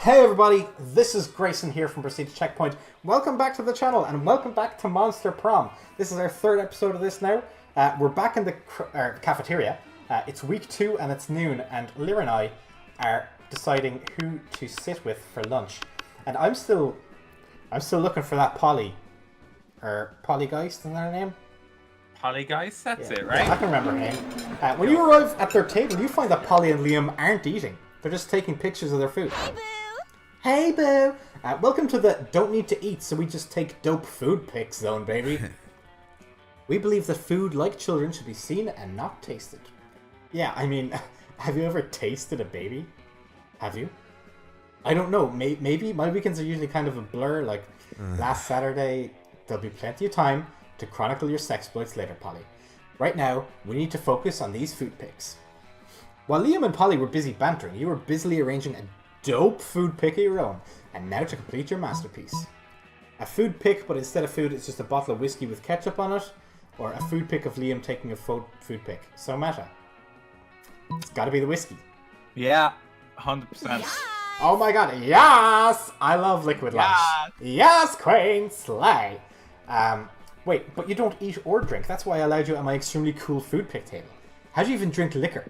Hey everybody, this is Grayson here from Prestige Checkpoint. Welcome back to the channel and welcome back to Monster Prom. This is our third episode of this now. We're back in the cafeteria. It's week 2 and it's noon, and Lyra and I are deciding who to sit with for lunch. And I'm still looking for that Polly. Or Pollygeist, isn't that her name? Pollygeist, that's it, right? Yeah, I can remember her name. When you arrive at their table, you find that Polly and Liam aren't eating. They're just taking pictures of their food. Hey boo! Welcome to the don't need to eat, so we just take dope food pics zone, baby. We believe that food, like children, should be seen and not tasted. Yeah, I mean, have you ever tasted a baby? Have you? I don't know, maybe. My weekends are usually kind of a blur, like last Saturday. There'll be plenty of time to chronicle your sexploits later, Polly. Right now, we need to focus on these food pics. While Liam and Polly were busy bantering, you were busily arranging a dope food pic of your own, and now to complete your masterpiece. A food pic, but instead of food, it's just a bottle of whiskey with ketchup on it, or a food pic of Liam taking a food pic. So meta. It's gotta be the whiskey. Yeah, 100%. Oh my god, yes! I love liquid lunch. Yes, Queen, slay! Wait, but you don't eat or drink. That's why I allowed you at my extremely cool food pic table. How do you even drink liquor?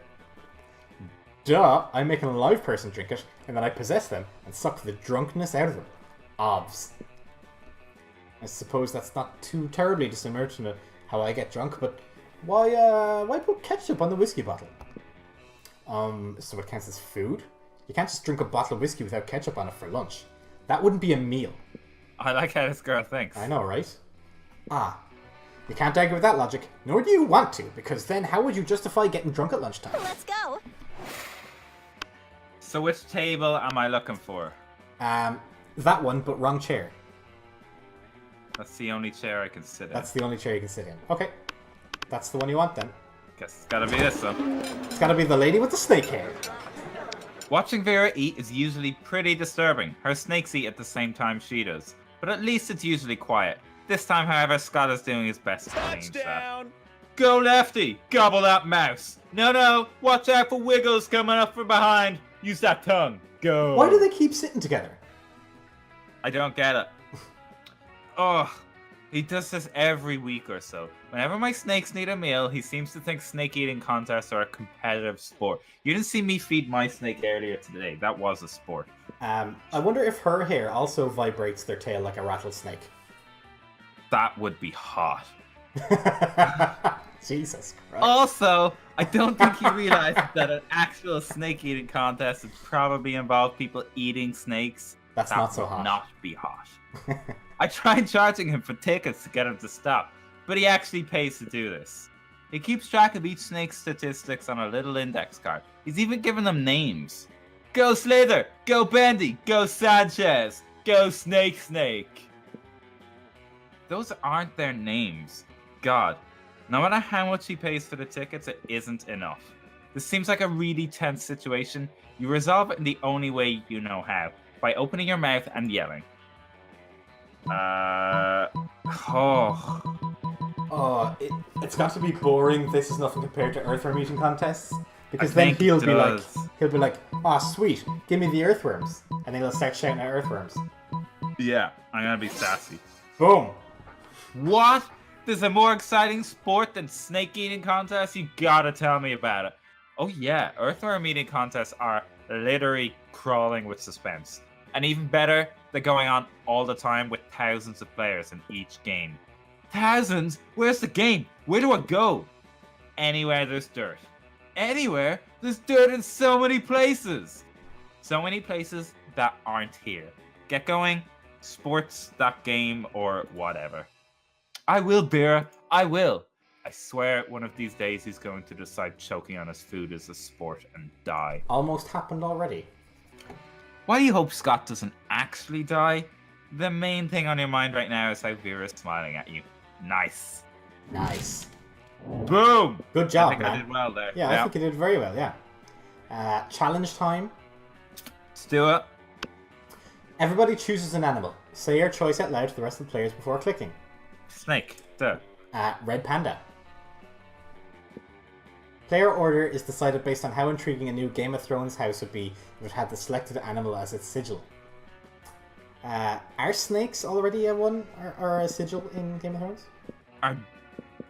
Duh, I'm making a live person drink it, and then I possess them and suck the drunkenness out of them. Obvs. I suppose that's not too terribly dissimilar to how I get drunk, but why put ketchup on the whiskey bottle? So it counts as food? You can't just drink a bottle of whiskey without ketchup on it for lunch. That wouldn't be a meal. I like how this girl thinks. I know, right? You can't argue with that logic, nor do you want to, because then how would you justify getting drunk at lunchtime? Let's go! So which table am I looking for? That one, but wrong chair. That's the only chair I can sit in. That's the only chair you can sit in. Okay. That's the one you want then. Guess it's gotta be this one. It's gotta be the lady with the snake hair. Watching Vera eat is usually pretty disturbing. Her snakes eat at the same time she does. But at least it's usually quiet. This time, however, Scott is doing his best to change that. Go lefty! Gobble that mouse! No, watch out for wiggles coming up from behind! Use that tongue! Go! Why do they keep sitting together? I don't get it. Oh, he does this every week or so. Whenever my snakes need a meal, he seems to think snake eating contests are a competitive sport. You didn't see me feed my snake earlier today. That was a sport. I wonder if her hair also vibrates their tail like a rattlesnake. That would be hot. Jesus Christ. Also, I don't think you realize that an actual snake eating contest would probably involve people eating snakes. That's not so hot. Not be hot. I tried charging him for tickets to get him to stop, but he actually pays to do this. He keeps track of each snake's statistics on a little index card. He's even given them names. Go Slither! Go Bendy! Go Sanchez! Go Snake! Those aren't their names. God, no matter how much he pays for the tickets, it isn't enough. This seems like a really tense situation. You resolve it in the only way you know how, by opening your mouth and yelling. It's got to be boring. This is nothing compared to earthworm eating contests. Because then he'll be like, "Ah, sweet, give me the earthworms," and then he'll start shouting at earthworms. Yeah, I'm gonna be sassy. Boom. What? There's a more exciting sport than snake eating contests? You gotta tell me about it. Oh yeah, earthworm eating contests are literally crawling with suspense. And even better, they're going on all the time with thousands of players in each game. Thousands? Where's the game? Where do I go? Anywhere there's dirt. Anywhere? There's dirt in so many places. So many places that aren't here. Get going, sports.game or whatever. I will, Vera. I will. I swear one of these days he's going to decide choking on his food is a sport and die. Almost happened already. Why do you hope Scott doesn't actually die? The main thing on your mind right now is how Vera's smiling at you. Nice. Boom! Good job, I think man. I did well there. Yeah, I think you did very well, yeah. Challenge time. Let's do it. Everybody chooses an animal. Say your choice out loud to the rest of the players before clicking. Snake. Duh. Red panda. Player order is decided based on how intriguing a new Game of Thrones house would be if it had the selected animal as its sigil. Are snakes already a one or a sigil in Game of Thrones? Are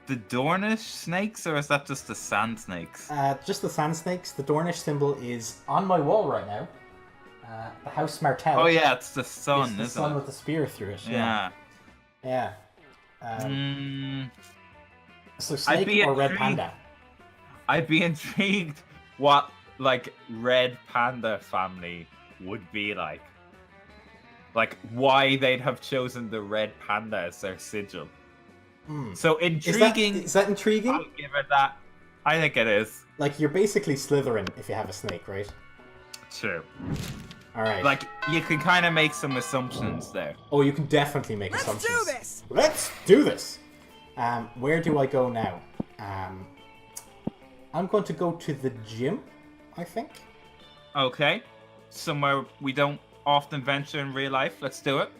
the Dornish snakes, or is that just the sand snakes? Just the sand snakes. The Dornish symbol is on my wall right now. The House Martell. Oh yeah, it's the sun, the isn't sun it? with the spear through it. Yeah. Yeah. So snake or red panda? I'd be intrigued what like red panda family would be like. Like why they'd have chosen the red panda as their sigil. So intriguing. Is that intriguing? I'll give it that. I think it is. Like you're basically Slytherin if you have a snake, right? True. All right. Like you can kind of make some assumptions there. Oh, you can definitely make assumptions. Let's do this. Let's do this. Where do I go now? I'm going to go to the gym, I think. Okay. Somewhere we don't often venture in real life. Let's do it.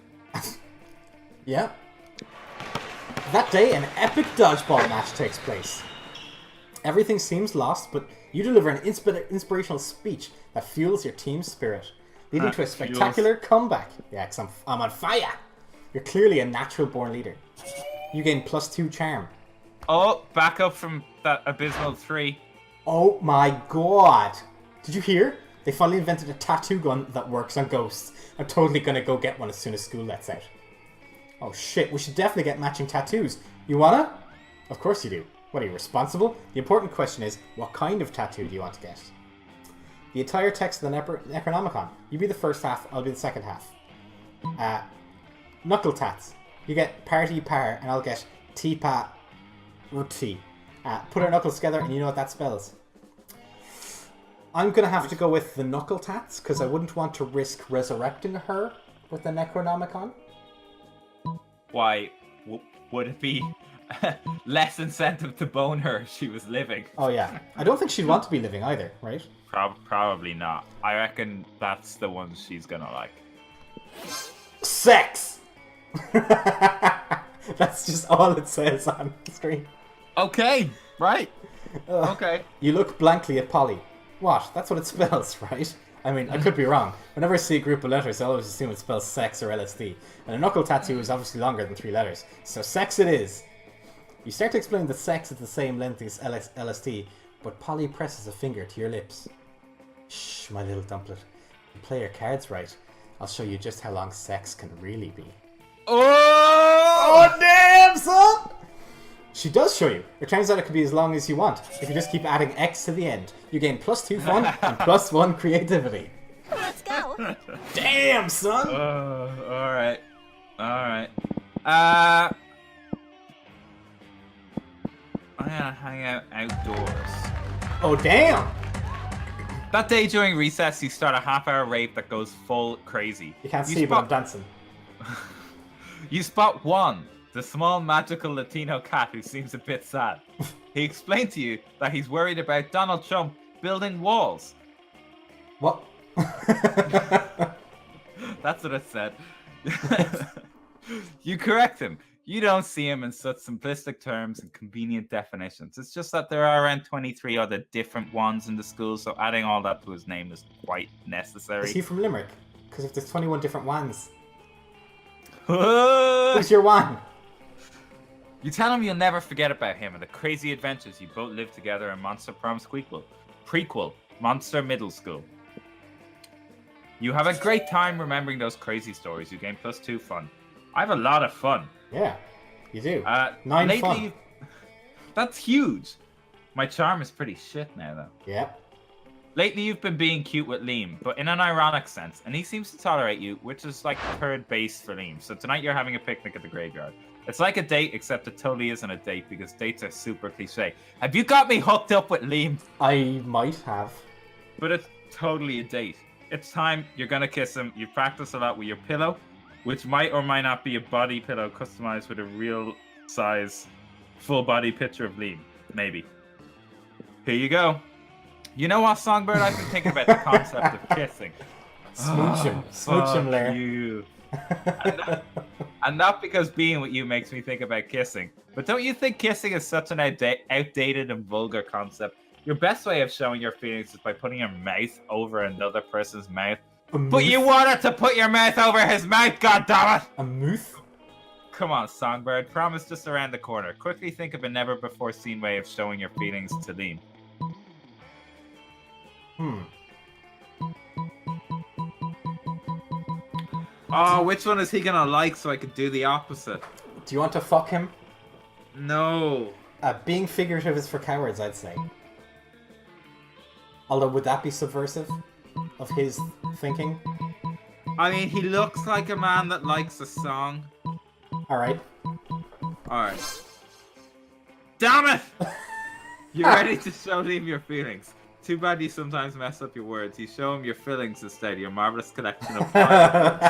Yeah. That day, an epic dodgeball match takes place. Everything seems lost, but you deliver an inspirational speech that fuels your team's spirit, leading to a spectacular comeback. Yeah, because I'm on fire. You're clearly a natural-born leader. You gain +2 charm. Oh, back up from that abysmal 3. Oh my god. Did you hear? They finally invented a tattoo gun that works on ghosts. I'm totally gonna go get one as soon as school lets out. Oh shit, we should definitely get matching tattoos. You wanna? Of course you do. What are you, responsible? The important question is, what kind of tattoo do you want to get? The entire text of the Necronomicon. You be the first half, I'll be the second half. Knuckle tats. You get party par, and I'll get T-pa Ruti. Put our knuckles together, and you know what that spells. I'm gonna have to go with the knuckle tats, because I wouldn't want to risk resurrecting her with the Necronomicon. Why would it be less incentive to bone her if she was living? Oh yeah. I don't think she'd want to be living either, right? Probably not. I reckon that's the one she's gonna like. Sex! That's just all it says on the screen. Okay, right. Okay. You look blankly at Polly. What? That's what it spells, right? I mean, I could be wrong. Whenever I see a group of letters, I always assume it spells sex or LSD. And a knuckle tattoo is obviously longer than 3 letters. So sex it is. You start to explain that sex is the same length as LSD, but Polly presses a finger to your lips. Shh, my little dumplet. You play your cards right. I'll show you just how long sex can really be. Oh damn, son! She does show you. It turns out it could be as long as you want. If you just keep adding X to the end, you gain +2 fun and +1 creativity. Let's go. Damn, son! Alright. I'm gonna hang out outdoors. Oh, damn! That day during recess, you start a half-hour rave that goes full crazy. You can't see, but I'm dancing. You spot Juan, the small magical Latino cat who seems a bit sad. He explained to you that he's worried about Donald Trump building walls. What? That's what it said. You correct him. You don't see him in such simplistic terms and convenient definitions. It's just that there are around 23 other different Juans in the school, so adding all that to his name is quite necessary. Is he from Limerick? Because if there's 21 different Juans. You Who's your Juan? tell him you'll never forget about him and the crazy adventures you both lived together in Monster Prom prequel, Monster Middle School. You have a great time remembering those crazy stories. You gain +2 fun. I have a lot of fun. Yeah, you do. 9 lately, fun. That's huge. My charm is pretty shit now, though. Yeah. Lately, you've been being cute with Liam, but in an ironic sense, and he seems to tolerate you, which is like third base for Liam. So tonight you're having a picnic at the graveyard. It's like a date, except it totally isn't a date because dates are super cliche. Have you got me hooked up with Liam? I might have. But it's totally a date. It's time. You're gonna kiss him. You practice a lot with your pillow, which might or might not be a body pillow customized with a real size, full body picture of Liam. Maybe. Here you go. You know what, Songbird? I've been thinking about the concept of kissing. Smooch him. Smooch him, Lair. You. And not because being with you makes me think about kissing, but don't you think kissing is such an outdated and vulgar concept? Your best way of showing your feelings is by putting your mouth over another person's mouth. A But you wanted to put your mouth over his mouth, goddammit! A mooth? Come on, Songbird. Prom is just around the corner. Quickly think of a never-before-seen way of showing your feelings to Liam. Oh, which one is he gonna like so I could do the opposite? Do you want to fuck him? No. Being figurative is for cowards, I'd say. Although, would that be subversive of his thinking? I mean, he looks like a man that likes a song. Alright. Alright. Damn it! You're ready to show Liam your feelings. Too bad you sometimes mess up your words. You show him your feelings instead, your marvelous collection of words.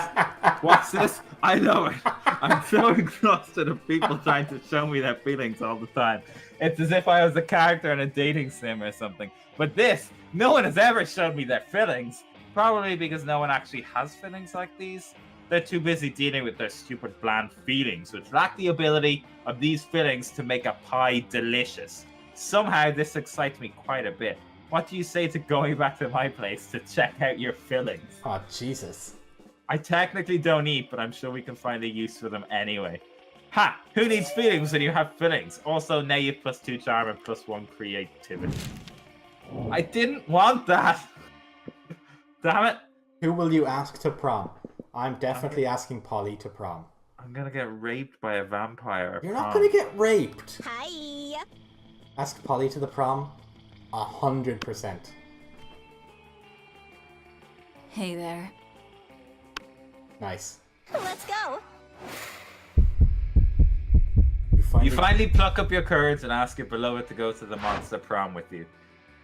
What's this? I love it. I'm so exhausted of people trying to show me their feelings all the time. It's as if I was a character in a dating sim or something. But this, no one has ever showed me their feelings. Probably because no one actually has feelings like these. They're too busy dealing with their stupid bland feelings, which lack the ability of these feelings to make a pie delicious. Somehow this excites me quite a bit. What do you say to going back to my place to check out your fillings? Oh, Jesus. I technically don't eat, but I'm sure we can find a use for them anyway. Ha! Who needs feelings when you have fillings? Also, now you +2 charm and +1 creativity. I didn't want that! Damn it! Who will you ask to prom? I'm definitely asking Polly to prom. I'm gonna get raped by a vampire at You're prom. not gonna get raped! Hi. Ask Polly to the prom? 100%. Hey there. Nice. Let's go. You finally pluck up your courage and ask your beloved to go to the Monster Prom with you.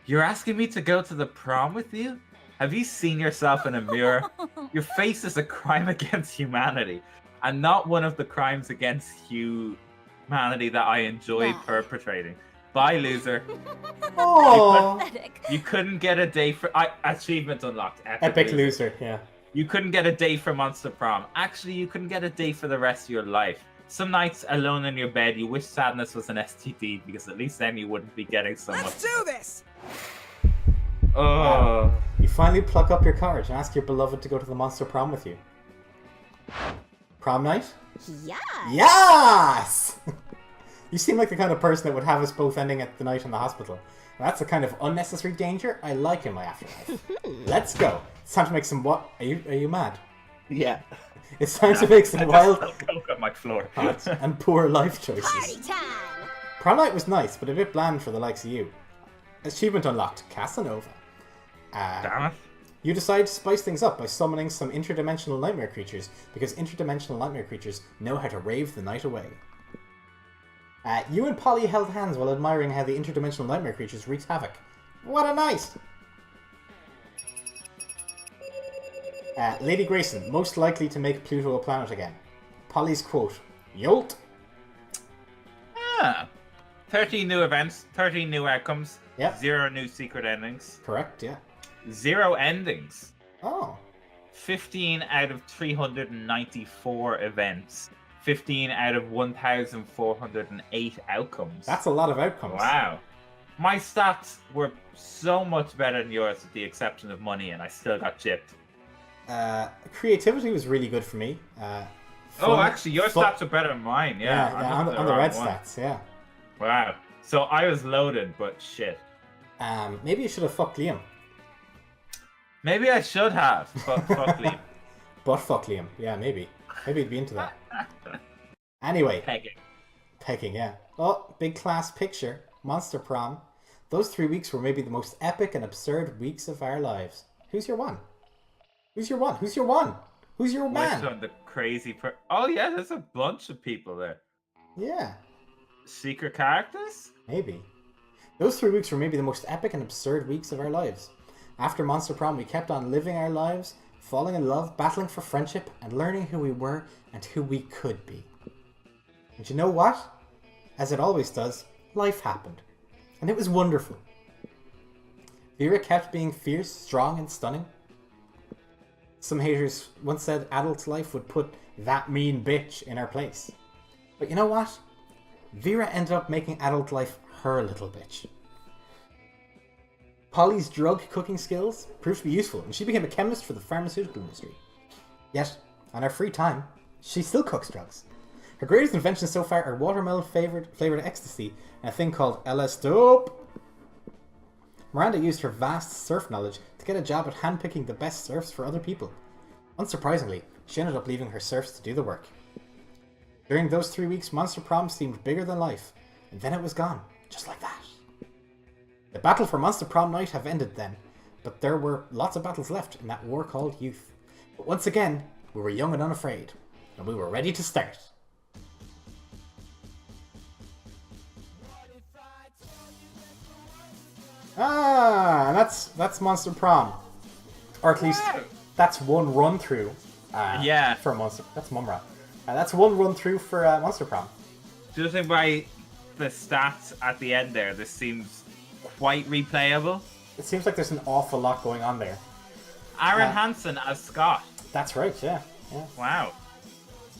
You're asking me to go to the prom with you? Have you seen yourself in a mirror? Your face is a crime against humanity, and not one of the crimes against humanity that I enjoy perpetrating. Bye, loser. Oh, You couldn't get a day for... achievement unlocked. epic loser, yeah. You couldn't get a day for Monster Prom. Actually, you couldn't get a day for the rest of your life. Some nights, alone in your bed, you wish sadness was an STD, because at least then you wouldn't be getting so much... Let's do this! Oh. You finally pluck up your courage and ask your beloved to go to the Monster Prom with you. Prom night? Yeah. Yes! You seem like the kind of person that would have us both ending at the night in the hospital. That's the kind of unnecessary danger I like in my afterlife. Let's go. It's time to make some what? Are you mad? Yeah. It's time to make some wild Coke on my floor. and poor life choices. Party time. Prom night was nice, but a bit bland for the likes of you. Achievement unlocked, Casanova. Damn it. You decide to spice things up by summoning some interdimensional nightmare creatures, because interdimensional nightmare creatures know how to rave the night away. You and Polly held hands while admiring how the interdimensional nightmare creatures wreaked havoc. What a night! Lady Grayson, most likely to make Pluto a planet again. Polly's quote, Yolt! Ah. 13 new events, 13 new outcomes, Yep. 0 new secret endings, Correct, yeah. 0 endings, Oh. 15 out of 394 events, 15 out of 1,408 outcomes. That's a lot of outcomes. Wow. My stats were so much better than yours with the exception of money, and I still got chipped. Creativity was really good for me. Oh, actually, your stats are better than mine. Yeah, on the wrong red one. stats, yeah. Wow. So I was loaded, but shit. Maybe you should have fucked Liam. Maybe I should have. Fuck Liam. But fuck Liam. Yeah, maybe. Maybe he'd be into that. Anyway. Pegging, yeah. Oh, big class picture. Monster Prom. Those 3 weeks were maybe the most epic and absurd weeks of our lives. Who's your one? Who's your one? Who's your one? Who's your man? Which one? The crazy Oh yeah, there's a bunch of people there. Yeah. Secret characters? Maybe. Those 3 weeks were maybe the most epic and absurd weeks of our lives. After Monster Prom, we kept on living our lives, falling in love, battling for friendship, and learning who we were and who we could be. And you know what? As it always does, life happened. And it was wonderful. Vera kept being fierce, strong, and stunning. Some haters once said adult life would put that mean bitch in our place. But you know what? Vera ended up making adult life her little bitch. Polly's drug cooking skills proved to be useful, and she became a chemist for the pharmaceutical industry. Yet, on her free time, she still cooks drugs. Her greatest inventions so far are watermelon flavored ecstasy and a thing called LS Dope. Miranda used her vast surf knowledge to get a job at handpicking the best surfs for other people. Unsurprisingly, she ended up leaving her surfs to do the work. During those 3 weeks, Monster Prom seemed bigger than life, and then it was gone, just like that. The battle for Monster Prom night have ended then, but there were lots of battles left in that war called youth. But once again, we were young and unafraid, and we were ready to start. And that's Monster Prom, or at least that's one run through. For Monster. That's Mumra. That's one run through for Monster Prom. Judging by the stats at the end there, this seems quite replayable. It seems like there's an awful lot going on there. Aaron Hansen as Scott. That's right. Yeah. Wow.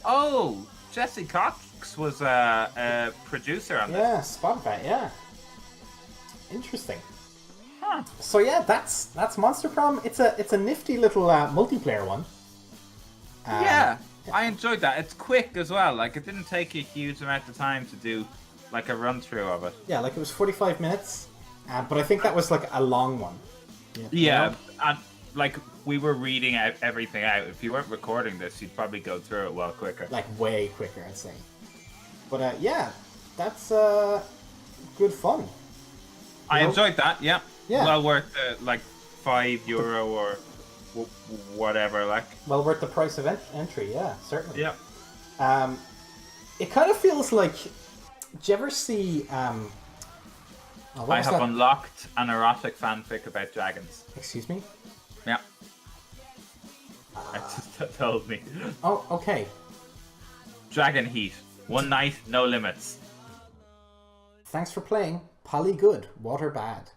Oh, Jesse Cox was a producer on this. Yeah, spot that. Yeah. Interesting. Huh. So yeah, that's Monster Prom. It's a nifty little multiplayer one. Yeah, I enjoyed that. It's quick as well. Like, it didn't take a huge amount of time to do like a run through of it. Yeah, like it was 45 minutes, but I think that was like a long one. Yeah, and like we were reading out everything out. If you weren't recording this, you'd probably go through it well quicker. Like way quicker, I'd say. But yeah, that's good fun. I enjoyed that. Yeah. Yeah. Well worth like €5 or whatever. Like. Well worth the price of entry. Yeah, certainly. Yeah. It kind of feels like. Did you ever see? I have unlocked an erotic fanfic about dragons. Excuse me? Yeah. It just told me. Oh, okay. Dragon Heat. One night, no limits. Thanks for playing. Polly good, water bad.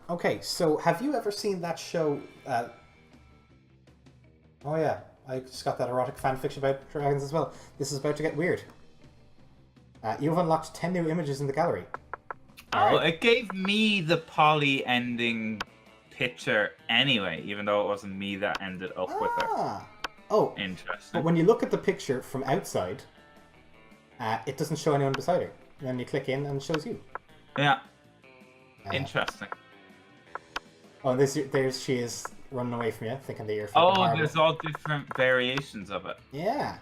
Okay, so have you ever seen that show? Oh yeah, I just got that erotic fanfiction about dragons as well. This is about to get weird. You've unlocked 10 new images in the gallery. Right. It gave me the Polly ending picture anyway, even though it wasn't me that ended up with her. Oh, interesting. But when you look at the picture from outside, it doesn't show anyone beside her. And then you click in and it shows you. Yeah. Interesting. Oh, and there's she is running away from you, thinking that you're fucking horrible. There's all different variations of it. Yeah.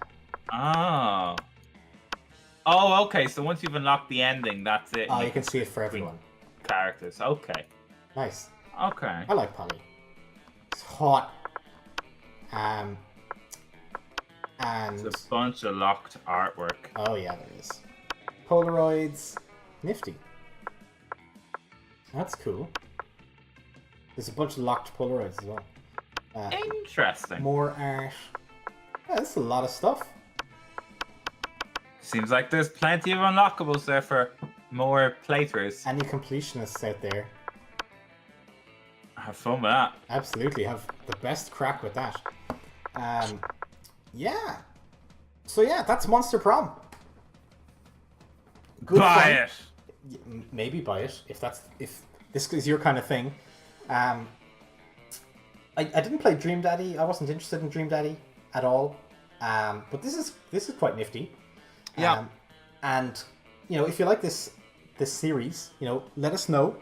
Oh, okay. So once you've unlocked the ending, that's it. Oh, you can see it for everyone. Characters. Okay. Nice. Okay. I like Polly. It's hot. And there's a bunch of locked artwork. Oh yeah, there is. Polaroids. Nifty. That's cool. There's a bunch of locked Polaroids as well. Interesting. More art. Yeah, that's a lot of stuff. Seems like there's plenty of unlockables there for more playthroughs. Any completionists out there? Have fun with that. Absolutely, have the best crack with that. Yeah. So yeah, that's Monster Prom. Good buy it. Maybe buy it if this is your kind of thing. I didn't play Dream Daddy. I wasn't interested in Dream Daddy at all. But this is quite nifty. Yeah. And if you like this series, let us know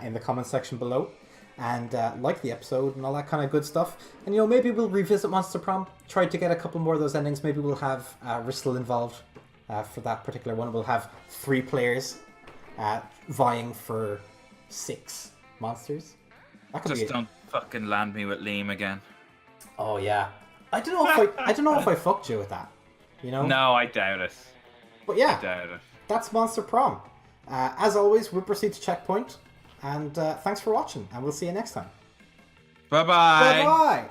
in the comment section below, and like the episode and all that kind of good stuff. And maybe we'll revisit Monster Prom. Try to get a couple more of those endings. Maybe we'll have Ristle involved for that particular one. We'll have 3 players vying for 6 monsters. That could don't fucking land me with Liam again. Oh yeah. I don't know if I fucked you with that. No, I doubt it. But yeah, I doubt it. That's Monster Prom. As always, we'll proceed to checkpoint. And thanks for watching, and we'll see you next time. Bye-bye. Bye-bye.